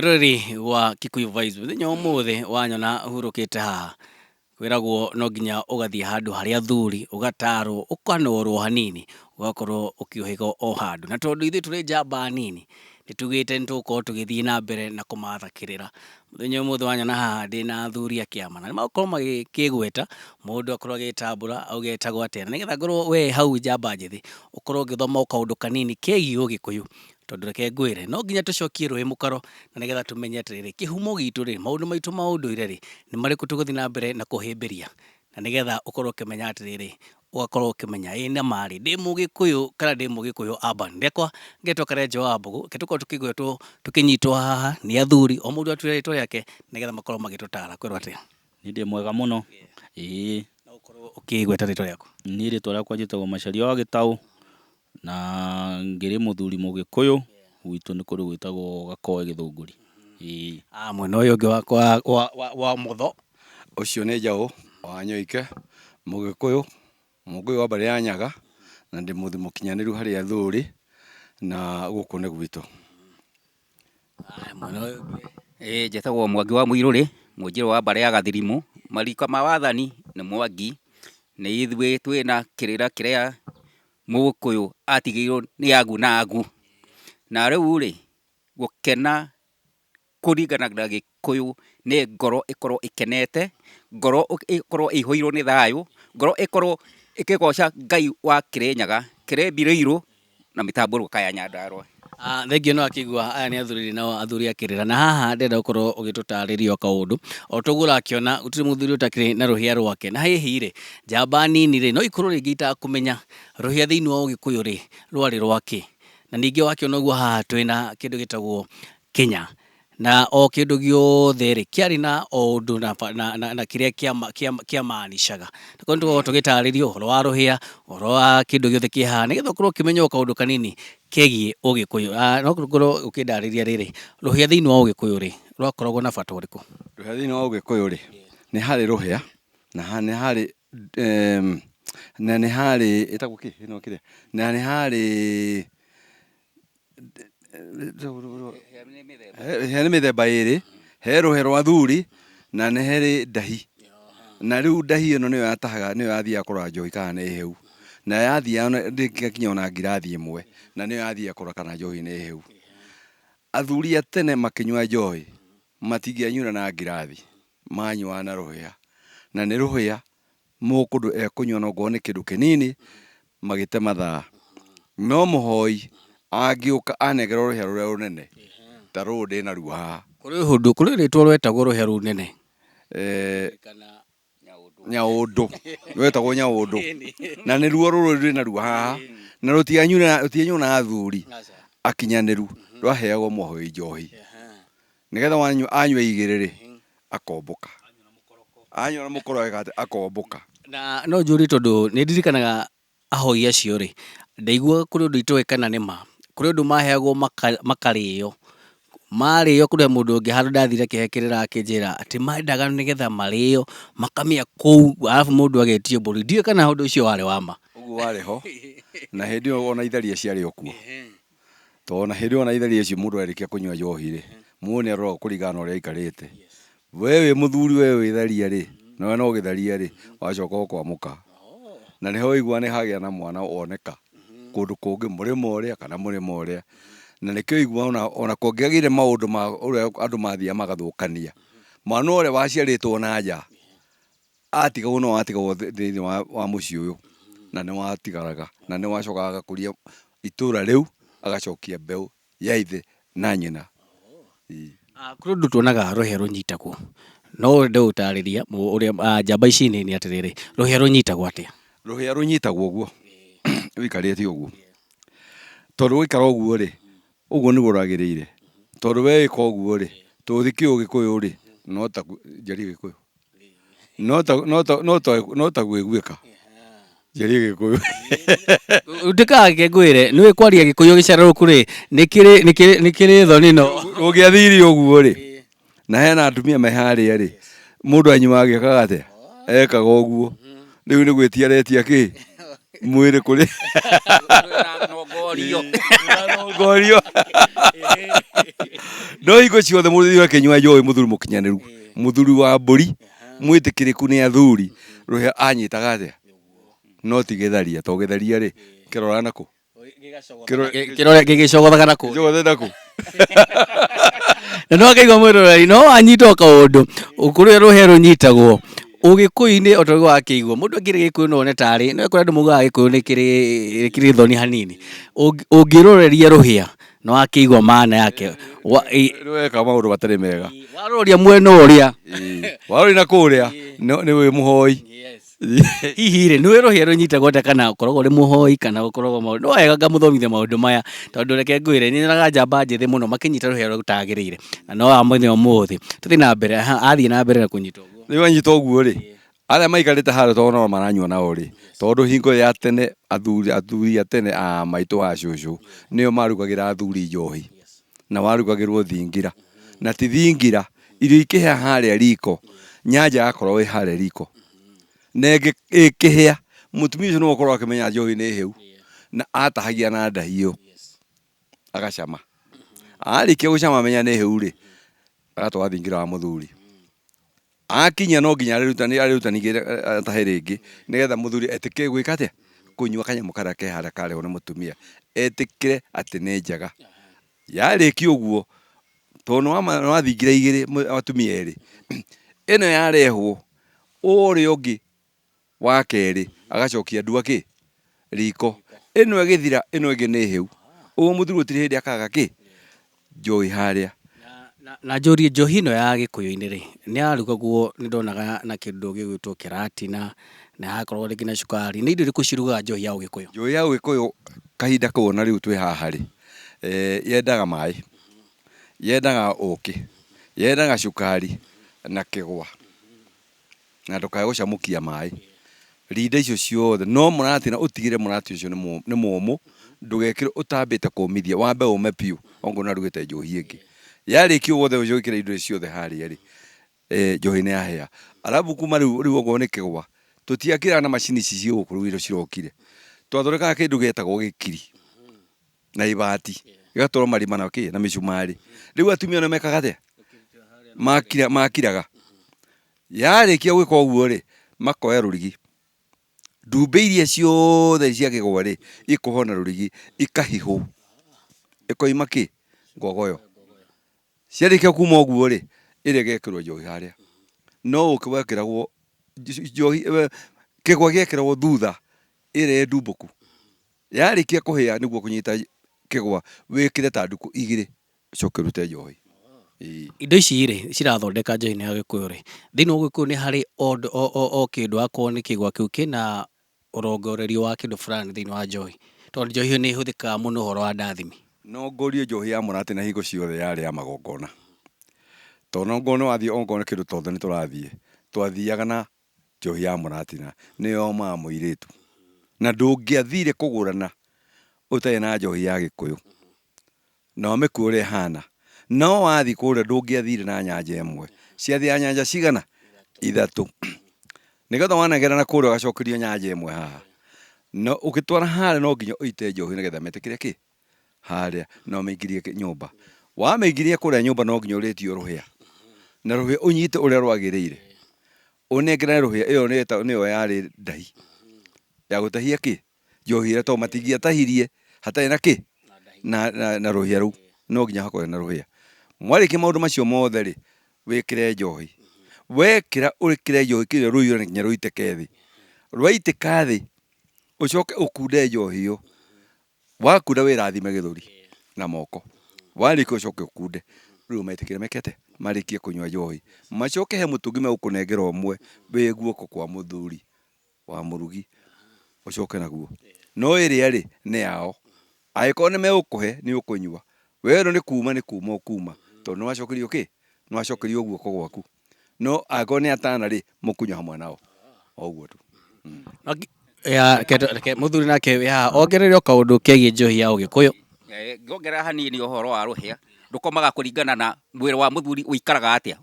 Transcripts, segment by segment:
Ruri wa Kikuyu Vibes muthenya umuthi wanyona hurukite haha kwiragwo no nginya ugathie handu haria athuri ugatarwo ukanorwo hanini ugakorwo ukiuhiga o handu na tondu ithuĩ tũrĩ njamba nini nitugite nitugukorwo tugithie na mbere na kumathakĩrĩra. Muthenya umuthi wanyona haha ndina athuri a kĩama na nĩmagũkorwo magĩkĩgweta mũndũ akorwo agĩtambũra augetagwo atĩa na nĩgetha ngorwo we hau njamba njĩthĩ ukorwo ũgĩthoma kaũndũ kanini kegiĩ ũgĩkũyũ tondu reke ngwĩre no nginya tũcokie rũĩ mũkaro na nĩgetha tũmenye atĩrĩrĩ kĩhumo gitũ rĩ maũndũ maitũ ma ũndũire rĩ nĩ marĩkũ tũgũthiĩ na mbere na kũhĩmbĩria na nĩgetha ũkorwo ũkĩmenya atĩrĩrĩ ugakorwo ũkĩmenya ĩ nĩ marĩ ndĩ mũgĩkũyũ kana ndĩ mũgĩkũyũ urban. Ndekwa ngetwo Karenjo wa Mbũgũ ke tũkorwo tũkĩgwetwo tũkĩnyitwo haha nĩ athuri o mũndũ atwĩre rĩtwa rĩake nĩgetha makorwo magĩtũtara. Kwĩrwo atĩa? Nĩ ndĩ mwega mũno. Ĩĩ no ũkorwo ũkĩgweta rĩtwa rĩaku? Niĩ rĩtwa rĩakwa njĩtagwo Macharia wa Gĩtaũ na ngĩrĩ mũthuri mũgĩkũyũ gwitũ nĩ kũrĩ gwĩtagwo Gakoe Gĩthũngũri. Ĩĩ mwena ũyũ ũngĩ wa mũtho Ũcio nĩ Njaũ wa Nyoike mũgĩkũyũ wa mbarĩ ya Nyaga na ndĩ mũkinyanĩru harĩ athuri na gũkũ nĩ gwitũ. mwena ũyũ ũngĩ njĩtagwo Mwangi wa Mũirũrĩ mũnjĩrũ wa mbarĩ ya Gathirimu. Marika ma wathani nĩ Mwangi nĩ ithuĩ twĩna kĩrĩra kĩrĩa mũgĩkũyũ atigĩirwo nĩ agu na agu na rĩu rĩ gũkena kũringana na Gĩkũyũ nĩ ngoro ĩkorwo ĩkenete, ngoro ĩkorwo ĩihũirwo nĩ thayũ, ngoro ĩkorwo ĩkĩgoca Ngai wa Kĩrĩnyaga Kĩrĩmbirĩirũ na mĩtambũrũka kaya Nyandarua. Thengio no akĩigua aya nĩ athuri nao athuri a kĩrĩra na haha ndenda gũkorwo ũgĩtũtarĩria o kaũndũ o toguo ũrakĩona gũtirĩ mũthuri ũtakĩrĩ na rũhĩa rwake na hihi rĩ njamba nini rĩ no ikorwo rĩngĩ itakũmenya rũhĩa thĩinĩ wa Ũgĩkũyũ rĩ rwarĩ rwakĩ na ningĩ wakĩona ũguo haha twĩna kĩndũ gĩtagwo Kenya na o kĩndũ gĩothe rĩ kĩarĩ na o ũndũ na kĩrĩa kĩamaanishaga. Koguo nĩtũkoragwo tũgĩtarĩrio ũhoro wa rũhĩa ũhoro wa kĩndũ gĩothe kĩ haha nĩgetha ũkorwo ũkĩmenya o kaũndũ kanini kegiĩ Ũgĩkũyũ. No ũkorwo ũkĩndarĩria rĩrĩ rũhĩa thĩinĩ wa Ũgĩkũyũ rĩ rwakoragwo na bata ũrĩkũ? Rũhĩa thĩinĩ wa Ũgĩkũyũ rĩ nĩ harĩ rũhĩa na nĩ harĩ na nĩ harĩ ĩtagwo kĩ ĩno kĩrĩa na nĩ harĩ he nĩ mĩthemba ĩrĩ, he rũhĩa rwa athuri na nĩ harĩ ndahi na rĩu ndahi ĩno nĩyo yatahaga nĩyo yathiaga kũrora njohi kana nĩ hĩu na yathiaga ndĩngĩkinya ona ngirathi ĩmwe na nĩyo yathiaga kũrora kana njohi nĩ hĩu. Athuri a tene makĩnyua njohi matingĩanyuĩra na ngirathi manyuaga na rũhĩa na nĩ rũhĩa mũkũndũ ekũnyua no ngorwo nĩ kĩndũ kĩnini magĩte mathaa. No mũhoi angĩũka anegerwo rũhĩa rũrĩa rũnene ta rũrũ ndĩnaruo haha kũrĩ rĩtwa rwetagwo rũhĩa rũnene Nyaũndũ rwetagwo Nyaũndũ na nĩruo rũrũ ndĩnaruo haha na rũtianyuĩrwo na athuri akinyanĩru rwaheagwo mũhoi njohi nĩgetha anyua igĩrĩ rĩ akomboka anyua na mũkoro akomboka. Na no njũrie tondũ nĩ ndirikanaga ahoi acio rĩ ndaigua kũrĩ ũndũ itoĩ kana nĩma kũrĩ ũndũ maheagwo makarĩo marĩo kũrĩa mũndũ ũngĩ handũ ndathire akĩhekĩrĩra akĩnjĩra atĩ mendaga nĩgetha marĩo makamĩa kũu arabu mũndũ agetio mbũri. Ndiũĩ kana ũndũ ũcio warĩ wa ma. Ũguo warĩ ho na hĩndĩ ĩyo ona itharia ciarĩ o kuo tondũ ona hĩndĩ ĩyo ona itharia icio mũndũ arĩkia kũnyua njohi rĩ mũndũ nĩ aroraga kũringana na ũrĩa aikarĩte. We wĩ mũthuri we wĩ tharia rĩ nawe no gĩtharia rĩ wacoka ũkwamũka na nĩho ũiguaga nĩ hagĩa na mwana woneka kũndũ kũngĩ mũrĩmo ũrĩa kana mũrĩmo ũrĩa na nĩkĩo ũiguaga ona kũngĩagĩire maũndũ ma ũrĩa andũ mathiaga magathũkania mwana ũrĩa waciarĩtwo na nja atigagwo no atigagwo thĩinĩ wa mũciĩ ũyũ na nĩ watigaraga na nĩ wacokaga agakũria itũũra rĩu agacokia mbeũ ya ithe na nyina. Kũrĩ ũndũ tuonaga rũhĩa rũnyitagwo no ndĩũtarĩria ũrĩa njamba ici nini atĩrĩrĩ rũhĩa rũnyitagwo atĩa? Rũhĩa rũnyitagwo ũguo wĩikarĩte ũguo tondũ gũikara ũguo rĩ ũguo nĩguo rwagĩrĩire tondũ we wĩka ũguo rĩ tũthiki Ũgĩkũyũ rĩ no ta njarie Gĩkũyũ no ta gwĩguĩka njarie Gĩkũyũ ndĩkage ngwĩre nĩwe kwaria Gĩkũyũ gĩcarũrũku rĩ nĩ kĩrĩ thoni no ũngĩathiri ũguo rĩ na hena atumia me harĩa rĩ mũndũ anyuaga agĩkaga atĩa ekaga ũguo rĩu nĩ gwĩtia aretia kĩ mwĩrĩ kũrĩ Ngorio. Ngorio. No hingo ciothe muthuri akinyua njohi muthuri mukinyaniru muthuri wa mburi mwitikiriku ni athuri ruhia anyitaga atia no ti githaria to githaria ri kirora naku kirore gigicogothaga naku njogothe naku na no akaigua mwiroreri no anyita kaundu ukuri ruhia runyitagwo Ugikuyu-ini otaguo wakiigua mundu akiri Gikuyu no one tari no kuri andu mugaga Gikuyu ni kiri thoni hanini ungiroreria ruhia no akiigua maana yake weka maundu batari mega waroria mwena uria warori na kuria ni wi muhoi hihi ri ni wi ruhia runyitagwo ta kana ukoragwo ri muhoi kana ukoragwo maundu no wega ngamuthomithia maundu maya tondu reke ngwire ni nyonaga njamba njithi muno makinyita ruhia rutagiriire na no amuthi umuthi tuthi na mbere athie na mbere na kunyita uguo ni wanyita uguo ri aria maikarite haria to no maranyua nao ri tondu hingo ya tene athuri a tene a maitu a cucu nio marugagira athuri njohi na warugagirwo thingira na ti thingira irio ikihia haria riko nyanja yakorwo wi haria riko na ikihia mutumia ucio no akorwo akimenya njohi ni hiu na atahagia na ndahiyo agacama arikia gucama amenya ni hiu ri agatwara thingira wa muthuri akinya no nginya arutani tahe ringi nigetha muthuri etike gwika atia kunyua kanyamu karia ke haria kareho ni mutumia etikire ati ni njega yariki uguo to no wathingira igiri atumia eri ino yarehwo uri ungi wa keri agacokia ndua ki riko ino igithira ino ingi ni hiu uguo muthuri utiri hindi akaga ki njohi haria na njorie njohi ino ya Gikuyu-ini ri ni arugagwo ni ndonaga na kindu gigwitwo kiratina na hakorwo ringi na cukari ni indo iriku cirugaga njohi ya Ugikuyu njohi ya Ugikuyu kahinda kau na riu twi haha ri yendaga mai yendaga uki yendaga cukari na kigwa na ndukae gucamukia mai rinda icio ciothe no murati na utigire murati ucio ni mumu ndugekire utambite kumithia wambe ume piu ongo na rugite njohi ingi yariki wothe ucio ikire indo ciothe haria ri njohi ni yahia alafu kuma riu ongo ni kigwa tutiakira na macini ici cio gukuru indo cirokire twathorekaga kindu getagwo gikiri na ibati igatwarwo marima na ki na micumari riu atumia no mekaga atia makiraga yarikia gwika uguo ri makoya rurigi ndumbe iria ciothe cia kigwa ri ikuhona rurigi ikahihu ikoima ki ngogoyo ciarikia kuma uguo ri iri gekirwo njohi haria no ukiwekiragwo njohi kigwa gekiragwo thutha iri ndumbuku yarikia kuhia niguo kunyita kigwa wikire ta nduku igiri coke rute njohi indo ici ri cirathondeka njohi ya Gikuyu ri thiini wa Gikuyu ni hari o kindu akorwo ni kigwa kiu kina urongorerio wa kindu fulani thiini wa njohi tondu njohi ni ihuthikaga muno uhoro wa ndathimi no ngorie njohi ya murati na hingo ciothe yari ya magongona to no ngono wathie ongone kindu tothe ni turathie twathiaga na njohi ya muratina niyo ma muiritu na ndungiathire kugurana utai na njohi ya Gikuyu no mikure hana no wathi kuria ndungiathire na nyanja imwe ciathia nyanja cigana ithatu nigetha wanagera na kuria gacokerio nyanja imwe haha no ukitwara haria no nginya uite njohi nigetha metikire ki haria no meingirie nyumba wameingirie kuria nyumba no nginya uritio ruhia na ruhia unyite uria rwagiriire unengera ruhia iyo niyo yari ndahi ya gutahia ki njohi ira to matingia tahirie hatai na ki na ruhia ru no nginya hakore na ruhia mwariki maundu macio mothe ri wikire njohi wekira urikire njohi kire ruiyo nginya ruiteke thi rwaitika thi ucoke ukunde njohi yo wakunda wirathime githuri na moko wariki ucoke ukunde riu metikire mekete marikie kunywa njohi macoke he mutungi megukunengera umwe wi guoko kwa muthuri wa murugi ucoke naguo no iria ri ni yao aiko ni megukuhe ni ukunywa wero ni kuma ukuma to no acokerio ki no acokerio guoko gwaku no ago ni atana ri mukunywa hamwe nao oguo tu ya ke muthuri nake ya ongererio kaundu kegie njohi ya Ugikuyu ngongera hanini uhoro wa ruhia ndukomaga kuringana na mwiri wa muthuri uikaraga atia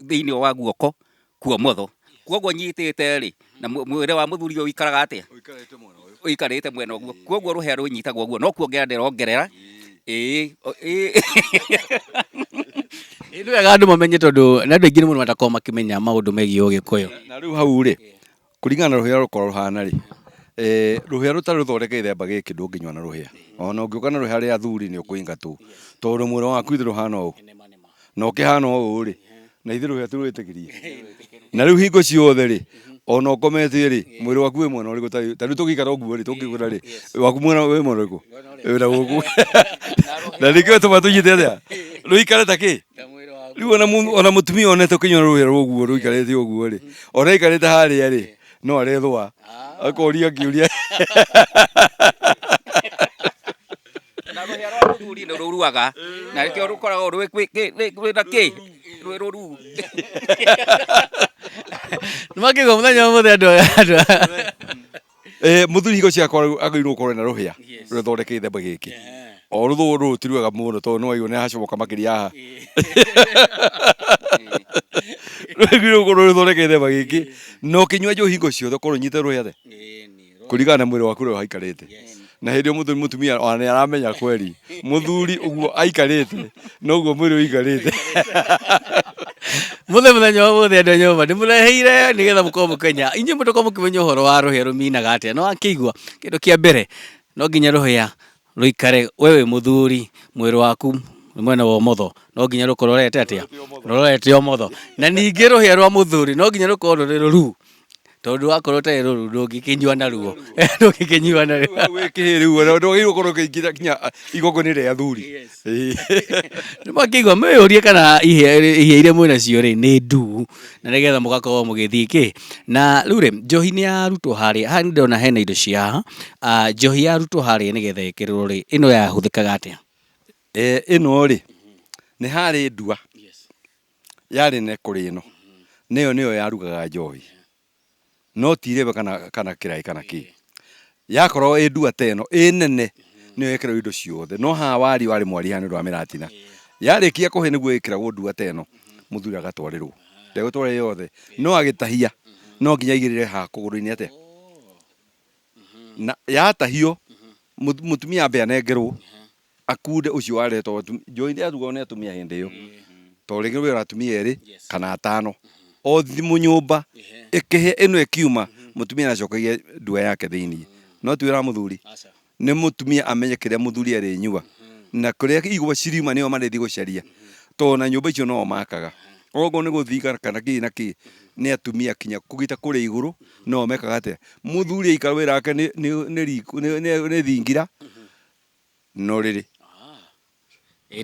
thiini wa guoko kwa motho Koguo nyitĩte rĩ na mwĩrĩ wa mũthuri ũyũ ikaraga atĩa ũikarĩte mwena ũguo koguo rũhĩa rũnyitagwo ũguo no kuongerera ndĩrongerera nĩ wega andũ mamenye tondũ na andũ aingĩ mũno matakorwo makĩmenya maũndũ megiĩ Ũgĩkũyũ. Na rĩu hau rĩ kũringana na rũhĩa rũkorwo rũhana rĩ rũhĩa rũtarĩ rũthondeke gĩthemba gĩkĩ ndũngĩnyua na rũhĩa ona ũngĩũka na rũhĩa rĩa athuri nĩ ũkũingatwo tondũ mwĩrĩ waku ithe rũhana ũũ na ũkĩhana ũũ rĩ na ithe rũhĩa tũrwĩtĩkĩrie na rĩu hingo ciothe rĩ ona ũkomete rĩ mwĩrĩ waku wĩ mwena ũrĩkũ ta rĩu tũgĩikara ũguo rĩ tũngĩgũra rĩ waku mwena wĩ mwena ũrĩkũ wĩra gũkũ na nĩkĩo tũma tũnyite atĩa rũikare ta kĩ rĩu ona mũtumia onete ũkĩnyua rũhĩa rũguo rũikarĩte ũguo rĩ ona aikarĩte harĩa rĩ no arethũa akoria kĩũria na rũhĩa rwa mũthuri nĩ rũruaga na nĩkĩo rũkoragwo rwĩna kĩ rwĩ rũru nĩ makĩgwa mũthenya ũmũthĩ andũ mũthuri hingo ciakwa agĩrĩirwo gũkorwo na rũhĩa rũthondeke gĩthemba gĩkĩ o rũthũ ti rwega mũno tondũ no waigua nĩ hacomoka makĩria haha rwagĩrĩirwo gũkorwo rũthondeke gĩthemba gĩkĩ na ũkĩnyua njohi hingo ciothe ũkorwo ũnyite rũhĩa the kũringana na mwĩrĩ waku ũrĩa haikarĩte na hĩndĩ ĩyo mũtumia ona nĩ aramenya kweri mũthuri ũguo aikarĩte noguo mwĩrĩ ũikarĩte mũthenya ũmũthĩ andũ a nyũmba nĩ mũreheire nĩgetha mũkorwo mũkenya inyuĩ mũtokorwo mũkĩmenya ũhoro wa rũhĩa rũminaga atĩa no akĩigua kĩndũ kĩa mbere no nginya rũhĩa rũikare we wĩ mũthuri mwĩrĩ waku mwena wa ũmotho no nginya rũkorwo rũrete atĩa rũrete ũmotho na ningĩ rũhĩa rwa mũthuri no nginya rũkorwo rũrĩ rũru tondũ wakorwo ũtarĩ rũru ndũngĩkĩnyua naruo ndũngĩkĩnyua naruo wĩkĩrĩu ona ndwagĩrĩirwo gũkorwo ũkĩingĩra kinya igongona rĩa athuri nĩ makĩigua mwĩyũrie kana ihĩa iria mwĩnacio rĩ nĩ nduu na nĩgetha mũgakorwo mũgĩthiĩ kĩ na rĩu rĩ njohi nĩ yarutwo harĩa haha nĩ ndĩrona hena indo cia haha njohi yarutwo harĩa nĩgetha ĩkĩrĩrwo rĩ ĩno yahũthĩkaga atĩa ĩno rĩ nĩ harĩ ndua yarĩ na kũrĩ ĩno nĩyo yarugaga njohi no tirebe kana kĩraĩ kana kĩ yakorwo ĩ ndua ta ĩno ĩ nene nĩyo ĩkĩragwo indo ciothe no haha warĩ mwari haha nĩ ũndũ wa mĩratina yarĩkia kũhĩa nĩguo ĩkĩragwo ndua ta ĩno mũthuri agatwarĩrwo ndegũtwara yothe no agĩtahia no nginya aigĩrĩre haha kũgũrũ-inĩ atĩa na yatahio mũtumia ambe anengerwo akunde ũcio waretwo njohi nĩyarugagwo nĩ atumia hĩndĩ ĩyo tondũ rĩngĩ wĩra atumia erĩ kana atano o thimũ nyũmba ĩkĩhĩa ĩno ĩkiuma mũtumia nacokagia ndua yake thĩinĩ no ti wĩra wa mũthuri nĩ mũtumia amenye kĩrĩa mũthuri arĩnyua na kũrĩa igwa ciriuma nĩo marĩthiĩ gũcaria tondũ na nyũmba icio no makaga oguo nĩ gũthiga kana kĩ na kĩ nĩ atumia kinya kũgita kũrĩa igũrũ no mekaga atĩa mũthuri aikara wĩra wake nĩ thingira no rĩrĩ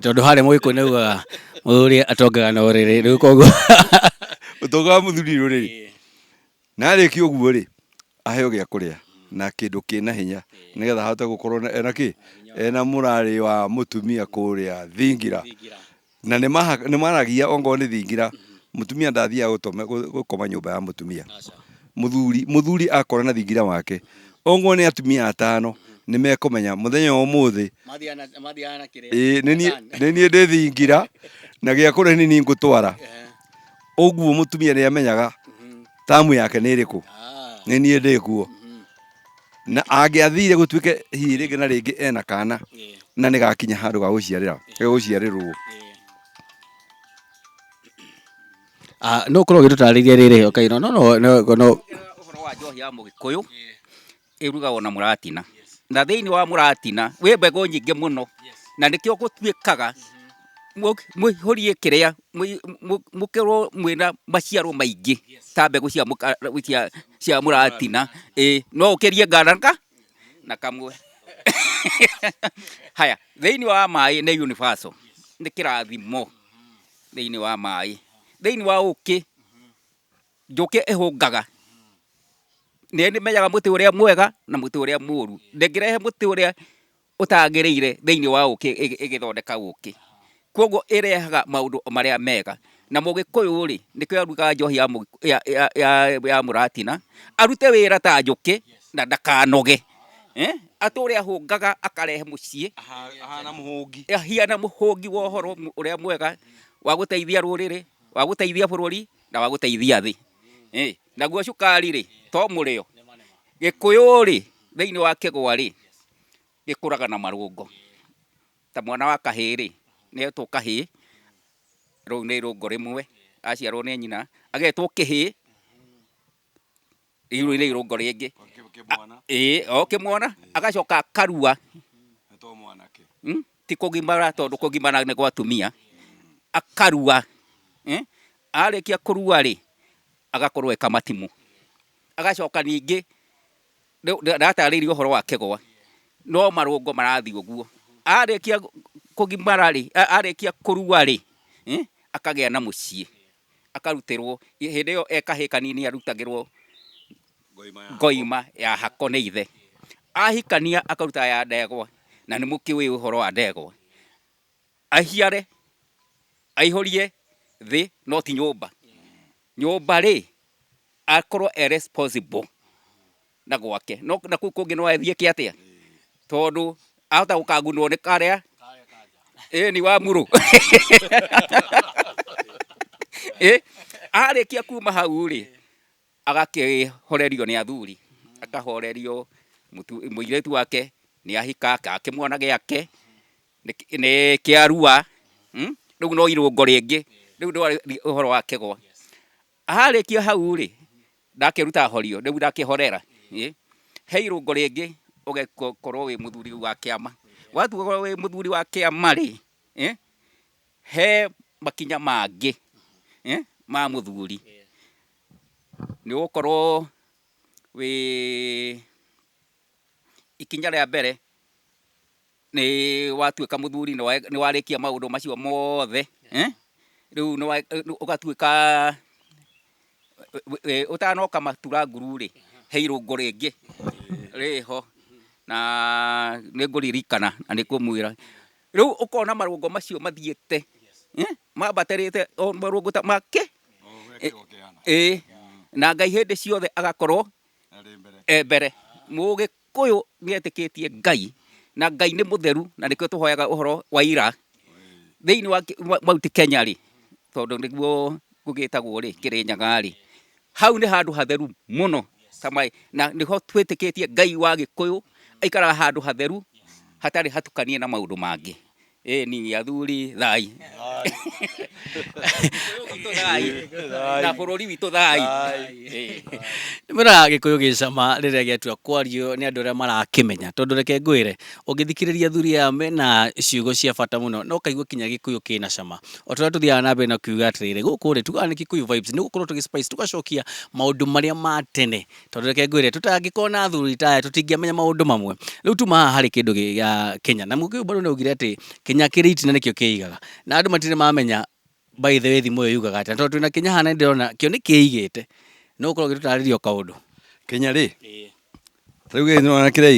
tondũ harĩa Mũgĩkũyũ nĩ ugaga mũthuri atongaga na ũrĩrĩ rĩu koguo ũtonga wa mũthuri rũrĩrĩ na arĩkia ũguo rĩ aheo gĩa kũrĩa na kĩndũ kĩna hinya nĩgetha ahote gũkorwo ena kĩ ena mũrarĩ wa mũtumia kũrĩa thingira na nĩ maragia ongo nĩ thingira mũtumia ndathiaga gũkoma nyũmba ya mũtumia mũthuri akora na thingira wake ongo nĩ atumia atano nĩ mekũmenya mũthenya ũmũthĩ nĩ niĩ ndĩ thingira na gĩa kũrĩa nĩ niĩ ngũtwara ũguo mũtumia nĩ amenyaga tamu yake nĩ ĩrĩkũ nĩ niĩ ndĩkuo na angĩathire gũtuĩke hihi rĩngĩ na rĩngĩ ena kana na nĩ gakinya handũ ga gũciarĩrwo no ũkorwo ũgĩtũtarĩria rĩrĩ okay no ũhoro wa njohi ya Mũgĩkũyũ ĩrugagwo na mũratina na thĩinĩ wa mũratina wĩ mbegũ nyingĩ mũno na nĩkĩo gũtuĩkaga mũihũrie kĩrĩa mũkorwo mwĩna maciaro maingĩ ta mbegũ cia mũratina no ũkĩrie ngana na kamwe haya thĩinĩ wa maĩ nĩ universal nĩ kĩrathimo thĩinĩ wa maĩ thĩinĩ wa ũkĩ njũkĩ ĩhũngaga nĩ menyaga mũtĩ ũrĩa mwega na mũtĩ ũrĩa mũũru ndĩngĩrehe mũtĩ ũrĩa ũtagĩrĩire thĩinĩ wa ũkĩ ĩgĩthondeka ũkĩ koguo ĩrehaga maũndũ marĩa mega na Mũgĩkũyũ rĩ nĩkĩo arugaga njohi ya mũratina arute wĩra ta njũkĩ na ndakanoge atũre ahũngaga akarehe mũciĩ ahiana mũhũngi wa ũhoro ũrĩa mwega wa gũteithia rũrĩrĩ wa gũteithia bũrũri na wa gũteithia thĩ naguo cukari ri to murio gikuyu ri thiini wa kigwa ri gikuraga na marungo ta mwana wa kahiri ni etwo kahi ru ni rungo rimwe aciarwo ni nyina agetwo kihi iru ni rungo ringi o kimwana agacoka akarua to mwanake ti kugimara tondu kugimara ni gwa atumia akarua arikia kurua ri agakorwo eka matimu agacoka ningi ndataririo horo wa kigwa no marungo marathi uguo arikia kugimara ri arikia kurua ri akagea na mucii akarutirwo hindi yo eka kanini arutagirwo ngoima ya hako ni ithe ahikania akaruta ya ndegwa na ni mukiwi uhoro wa ndegwa ahiare aihorie thi no ti nyumba ri akorwo responsible na gwake no na kuu kungi no athie ki atia tondu ahota gukagunwo ni karia ni wa muru arikia kuma hau ri agakihorerio ni athuri akahorerio muiretu wake ni ahika akimwana giake ni kiarua riu no irungo ringi riu ndo uhoro wa kigwa arikia hau ri ndakiruta horio riu ndakihorera he irungo ringi ugekorwo wi muthuri wa kiama watukorwo wi muthuri wa kiama ri he makinya mangi ma muthuri ni ukorwo wi ikinya ria mbere ni watuika muthuri ni warikia maundu macio mothe riu ugatuika utanoka matura nguru ri he irungo ringi riho na ni nguririkana na ni kumwira riu ukona marungo macio mathiete mabatarite o marungo ta make na Ngai hindi ciothe agakorwo mbere mugikuyu ni etikitie Ngai na Ngai ni mutheru na nikio tuhoyaga uhoro wa ira thiini wa Mount Kenya ri tondu niguo gugitagwo ri Kirinyaga ri hau ni handu hatheru muno samai na niho twitikitie Ngai wa Gikuyu aikara handu hatheru hatari hatukanie na maundu mangi ni athuri thai na bururi witu thai mira Gikuyu gicama riria giatua kwario ni andu aria marakimenya tondu reke ngwire ungithikiriria athuri aya mena ciugo cia bata muno no kaigua kinya Gikuyu kina cama o turia tuthiaga na mbere na kiuga atiriri guku ri tuga ni Gikuyu vibes ni gukorwo tugispice tugacokia maundu maria ma tene tondu reke ngwire tutangikona athuri taya tutingiamenya maundu mamwe riu tuma hari kindu gia Kenya na Mugiu bado ni ugire ati Kenya kiriti na nikio kiigaga na andu matire mamenya by the way thimo yugaga ati tondu twina Kenya hana ndirona kio ni kiigite no ukorwo gitutaririo kaundu Kenya ri riu githino na kirai